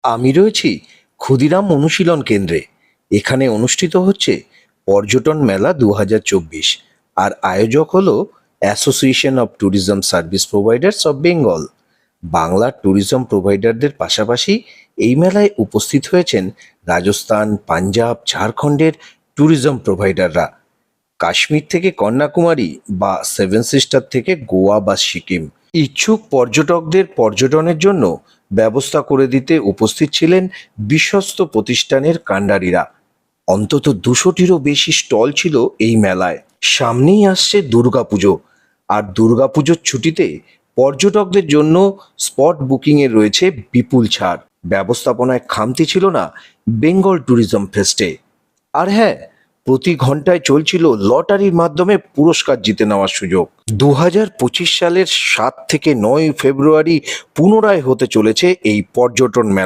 আমি রয়েছি ক্ষুদিরাম অনুশীলন কেন্দ্রে। এখানে অনুষ্ঠিত হচ্ছে পর্যটন মেলা 2024, আর আয়োজক হলো association of tourism service providers of Bengal. বাংলার ট্যুরিজম প্রোভাইডারদের পাশাপাশি এই মেলায় উপস্থিত হয়েছেন রাজস্থান, পাঞ্জাব, ঝাড়খণ্ডের ট্যুরিজম প্রোভাইডাররা। কাশ্মীর থেকে কন্যাকুমারী বা সেভেন সিস্টার থেকে গোয়া বা সিকিম ইচ্ছুক পর্যটকদের পর্যটনের জন্য ব্যবস্থা করে দিতে উপস্থিত ছিলেন বিশ্বস্ত প্রতিষ্ঠানের কাণ্ডারীরা। অন্তত 200টিরও বেশি স্টল ছিল এই মেলায়। সামনেই আসছে দুর্গাপুজো, আর দুর্গাপুজোর ছুটিতে পর্যটকদের জন্য স্পট বুকিংয়ে রয়েছে বিপুল ছাড়। ব্যবস্থাপনায় খামতি ছিল না বেঙ্গল ট্যুরিজম ফেস্টে। আর হ্যাঁ, প্রতি ঘন্টায় চলছিল লটারির মাধ্যমে পুরস্কার জিতে নেওয়ার সুযোগ। 2025 সালের 7 থেকে 9 ফেব্রুয়ারি পুনরায় হতে চলেছে এই পর্যটন মেলা।